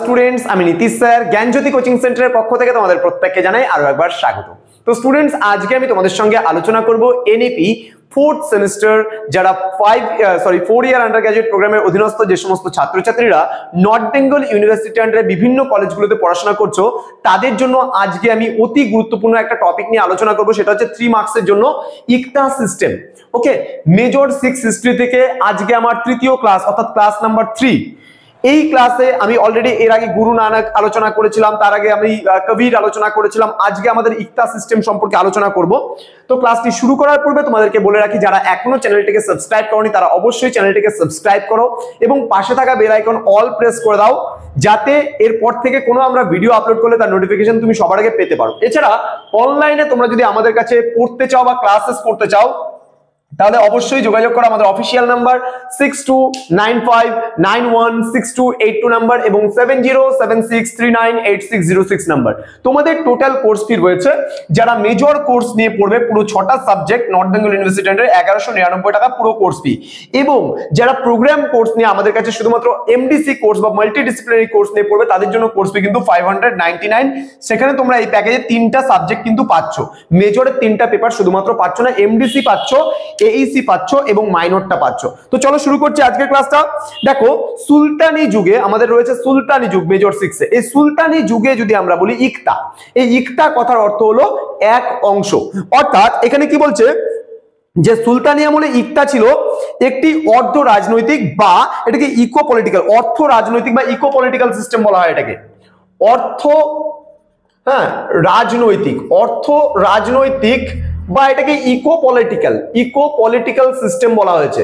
Students, আমি Nitish sir জ্ঞানজ্যোতি coaching সেন্টারের পক্ষ থেকে তোমাদের প্রত্যেককে জানাই আরো একবার স্বাগত। তো স্টুডেন্টস, আজকে আমি তোমাদের সঙ্গে আলোচনা করব এনইপি ফোর্থ সেমিস্টার যারা 4 ইয়ার আন্ডার গ্র্যাজুয়েট প্রোগ্রামের অধীনস্থ যে সমস্ত ছাত্রছাত্রীরা নর্থ বেঙ্গল ইউনিভার্সিটি আন্ডারে বিভিন্ন কলেজগুলোতে পড়াশোনা করছো, তাদের জন্য আজকে আমি অতি গুরুত্বপূর্ণ একটা টপিক নিয়ে আলোচনা করব। সেটা হচ্ছে 3 মার্কসের জন্য ইকতা সিস্টেম। ওকে, মেজর 6 হিস্ট্রি থেকে আজকে আমার তৃতীয় ক্লাস অর্থাৎ ক্লাস নাম্বার 3। এই ক্লাসে আমি অলরেডি এর আগে গুরু নানক আলোচনা করেছিলাম, তার আগে আমি কবির আলোচনা করেছিলাম। আজকে আমাদের ইকতা সিস্টেম সম্পর্কে আলোচনা করব। তো ক্লাসটি শুরু করার পূর্বে তোমাদেরকে বলে রাখি, যারা এখনো চ্যানেলটিকে সাবস্ক্রাইব করোনি তারা অবশ্যই চ্যানেলটিকে সাবস্ক্রাইব করো এবং পাশে থাকা বেল আইকন অল প্রেস করে দাও, যাতে এরপর থেকে কোনো আমরা ভিডিও আপলোড করলে তার নোটিফিকেশন তুমি সবার আগে পেতে পারো। এছাড়া অনলাইনে তোমরা যদি আমাদের কাছে পড়তে চাও বা ক্লাসেস করতে চাও, তাহলে অবশ্যই যোগাযোগ করো আমাদের অফিসিয়াল নাম্বার 6295916282 নাম্বার এবং 7076398606 নাম্বার। তোমাদের টোটাল কোর্স ফি রয়েছে, যারা মেজর কোর্স নিয়ে পড়বে পুরো 6টা সাবজেক্ট নর্থ বেঙ্গল ইউনিভার্সিটি আন্ডারে 1199 টাকা পুরো কোর্স ফি, এবং যারা প্রোগ্রাম কোর্স নিয়ে আমাদের কাছে শুধুমাত্র এমডিসি কোর্স বা মাল্টিডিসিপ্লিনারি কোর্স নিয়ে পড়বে তাদের জন্য কোর্স ফি কিন্তু 599। সেখানে তোমরা এই প্যাকেজে 3টা সাবজেক্ট কিন্তু পাচ্ছ, মেজরের 3টা পেপার শুধুমাত্র পাচ্ছ না, এমডিসি পাচ্ছ, এইসি পাচ্ছ এবং মাইনরটা পাচ্ছ। তো চলো শুরু করছি আজকের ক্লাসটা। দেখো, সুলতানি যুগে আমাদের রয়েছে সুলতানি যুগ মেজর 6 এ। এই সুলতানি যুগে যদি আমরা বলি ইকতা, এই ইকতা কথার অর্থ হলো এক অংশ। অর্থাৎ এখানে কি বলছে যে সুলতানি আমলে ইকতা ছিল একটি অর্ধ রাজনৈতিক বা এটাকে ইকো পলিটিক্যাল, অর্থ রাজনৈতিক বা ইকো পলিটিক্যাল সিস্টেম বলা হয় এটাকে। অর্থ রাজনৈতিক বা এটাকে ইকো পলিটিক্যাল সিস্টেম বলা হয়েছে,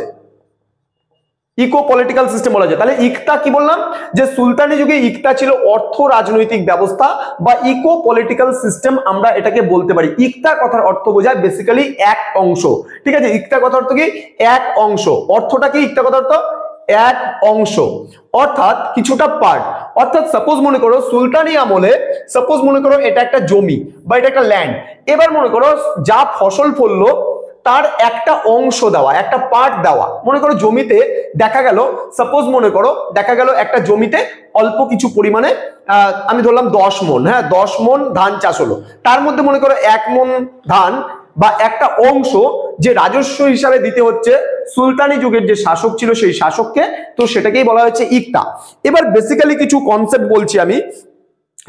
ইকো পলিটিক্যাল সিস্টেম বলা যায়। তাহলে ইকতা কি বললাম, যে সুলতানি যুগে ইকতা ছিল অর্থ রাজনৈতিক ব্যবস্থা বা ইকো পলিটিক্যাল সিস্টেম আমরা এটাকে বলতে পারি। ইকতা কথার অর্থ বোঝায় বেসিক্যালি এক অংশ, ঠিক আছে। ইকতা কথার অর্থ কি? এক অংশ। অর্থটা কি? ইকতা কথার অর্থ এক অংশ, অর্থাৎ কিছুটা পার্ট। অর্থাৎ সাপোজ মনে করো সুলতানি আমলে, সাপোজ মনে করো এটা একটা জমি বা এটা একটা ল্যান্ড। এবার মনে করো যা ফসল ফললো তার একটা অংশ দেওয়া, একটা পার্ট দেওয়া। মনে করো জমিতে দেখা গেল, সাপোজ মনে করো দেখা গেল একটা জমিতে অল্প কিছু পরিমাণে আমি ধরলাম 10 মণ, হ্যাঁ 10 মণ ধান চাষ হলো। তার মধ্যে মনে করো 1 মণ ধান বা একটা অংশ যে রাজস্ব হিসাবে দিতে হচ্ছে সুলতানি যুগের যে শাসক ছিল সেই শাসককে, তো সেটাকেই বলা হচ্ছে ইকতা। এবার বেসিক্যালি কিছু কনসেপ্ট বলছি আমি,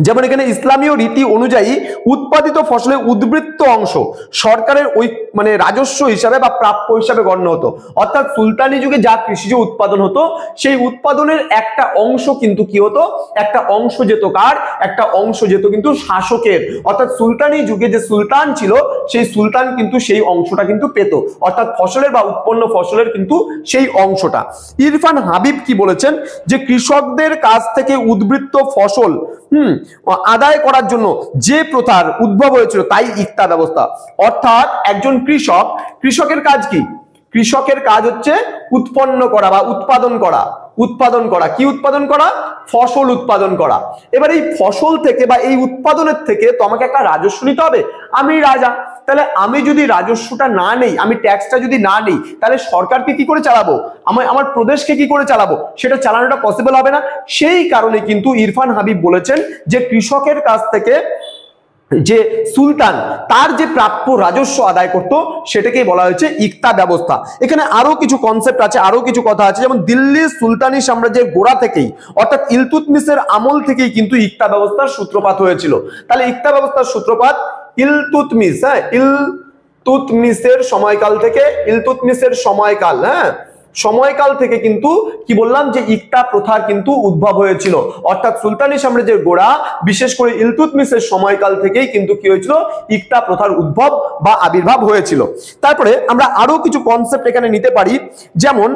যেমন এখানে ইসলামীয় রীতি অনুযায়ী উৎপাদিত ফসলের উদ্বৃত্ত অংশ সরকারের ওই মানে রাজস্ব হিসাবে বা প্রাপ্য হিসাবে গণ্য হতো। অর্থাৎ সুলতানি যুগে যা কৃষিজ উৎপাদন হতো সেই উৎপাদনের একটা অংশ কিন্তু কি হতো, একটা অংশ যেত কার, একটা অংশ যেত কিন্তু শাসকের। অর্থাৎ সুলতানি যুগে যে সুলতান ছিল সেই সুলতান কিন্তু সেই অংশটা কিন্তু পেত, অর্থাৎ ফসলের বা উৎপন্ন ফসলের কিন্তু সেই অংশটা। ইরফান হাবিব কি বলেছেন, যে কৃষকদের কাছ থেকে উদ্বৃত্ত ফসল আদায় করার জন্য যে প্রথার উদ্ভব হয়েছিল তাই ইকতা ব্যবস্থা। অর্থাৎ একজন কৃষকের কাজ কি? কৃষকের কাজ হচ্ছে উৎপন্ন করা বা উৎপাদন করা। কি উৎপাদন করা? ফসল উৎপাদন করা। এবার এই ফসল থেকে বা এই উৎপাদনের থেকে তো আমাকে একটা রাজস্ব নিতে হবে। আমি রাজা, তাহলে আমি যদি রাজস্বটা না নেই, আমি ট্যাক্সটা যদি না নেই, তাহলে সরকারকে কি করে চালাবো, আমার প্রদেশকে কি করে চালাবো? সেটা চালানোটা পসিবল হবে না। সেই কারণে কিন্তু ইরফান হাবিব বলেছেন যে কৃষকের কাছ থেকে যে সুলতান তার যে প্রাপ্য রাজস্ব আদায় করত সেটাকেই বলা হয়েছে ইকতা ব্যবস্থা। এখানে আরো কিছু কনসেপ্ট আছে, আরো কিছু কথা আছে, যেমন দিল্লি সুলতানি সাম্রাজ্যের গোড়া থেকেই অর্থাৎ ইলতুৎমিশের আমল থেকেই কিন্তু ইকতা ব্যবস্থার সূত্রপাত হয়েছিল। তাহলে ইকতা ব্যবস্থার সূত্রপাত ইলতুৎমিশ, হ্যাঁ ইলতুৎমিশের সময়কাল থেকে, ইলতুৎমিশের সময়কাল থেকে কিন্তু কি বললাম যে ইকতা প্রথার কিন্তু উদ্ভব হয়েছিল। অর্থাৎ সুলতানি সাম্রাজ্যের গোড়া বিশেষ করে ইলতুৎমিশের সময়কাল থেকেই কিন্তু কি হয়েছিল, ইকতা প্রথার উদ্ভব বা আবির্ভাব হয়েছিল। তারপরে আমরা আরো কিছু কনসেপ্ট এখানে নিতে পারি, যেমন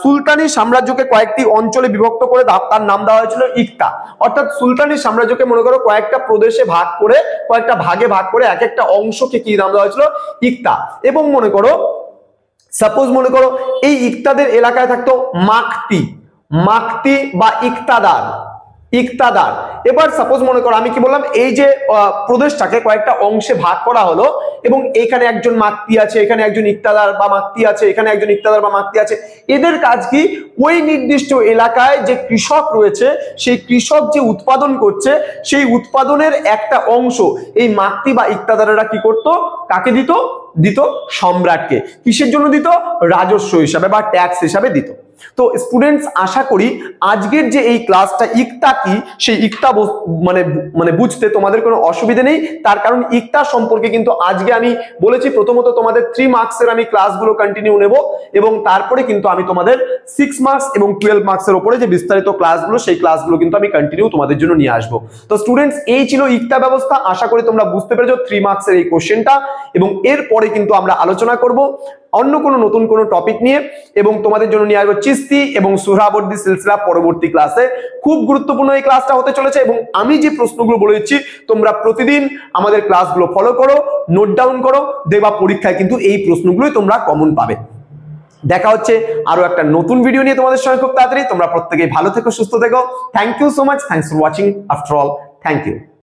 সুলতানি সাম্রাজ্যকে কয়েকটি অঞ্চলে বিভক্ত করে তার নাম দেওয়া হয়েছিল ইকতা। অর্থাৎ সুলতানি সাম্রাজ্যকে মনে করো কয়েকটা প্রদেশে ভাগ করে, কয়েকটা ভাগে ভাগ করে এক একটা অংশকে কি নাম দেওয়া হয়েছিল, ইকতা। এবং মনে করো সাপোজ মনে করো এই ইকতাদের এলাকায় থাকতো মাকতি বা ইকতাদার, ইক্তাদার। এবার সাপোজ মনে করো আমি কি বললাম, এই যে প্রদেশটাকে কয়েকটা অংশে ভাগ করা হলো এবং এখানে একজন মাক্তি আছে, এখানে একজন ইক্তাদার বা মাক্তি আছে, এখানে একজন ইক্তাদার বা মাক্তি আছে। এদের কাজ কি, ওই নির্দিষ্ট এলাকায় যে কৃষক রয়েছে সেই কৃষক যে উৎপাদন করছে সেই উৎপাদনের একটা অংশ এই মাক্তি বা ইক্তাদারেরা কি করত, কাকে দিত, দিত সম্রাটকে। কিসের জন্য দিত, রাজস্ব হিসাবে বা ট্যাক্স হিসাবে দিত। তো স্টুডেন্টস আশা করি আজকের যে এই ক্লাসটা ইক্তা কি সেই ইক্তা মানে বুঝতে তোমাদের কোনো অসুবিধা নেই। তার কারণ ইক্তা সম্পর্কে কিন্তু আজকে আমি বলেছি প্রথমত তোমাদের 3 মার্কসের আমি ক্লাসগুলো কন্টিনিউ নেব এবং তারপরে কিন্তু আমি তোমাদের 6 মার্কস এবং 12 মার্কসের উপরে যে বিস্তারিত ক্লাসগুলো সেই ক্লাসগুলো কিন্তু আমি কন্টিনিউ তোমাদের জন্য নিয়ে আসবো। তো স্টুডেন্টস এই ছিল ইক্তা ব্যবস্থা। আশা করি তোমরা বুঝতে পেরেছো 3 মার্কসের এই কোশ্চেনটা এবং এরপরে কিন্তু আমরা আলোচনা করব অন্য কোনো নতুন কোনো টপিক নিয়ে এবং তোমাদের জন্য নিয়ে আসবো চিস্তি এবং সুহরাবর্দী সিলসিলা পরবর্তী ক্লাসে। খুব গুরুত্বপূর্ণ এই ক্লাসটা হতে চলেছে এবং আমি যে প্রশ্নগুলো বলে দিচ্ছি তোমরা প্রতিদিন আমাদের ক্লাসগুলো ফলো করো, নোট ডাউন করো, দেখবা পরীক্ষায় কিন্তু এই প্রশ্নগুলোই তোমরা কমন পাবে। দেখা হচ্ছে আরো একটা নতুন ভিডিও নিয়ে তোমাদের সঙ্গে খুব তাড়াতাড়ি। তোমরা প্রত্যেকেই ভালো থেকো, সুস্থ থেকো। Thank you so much, thanks for watching. After all, thank you.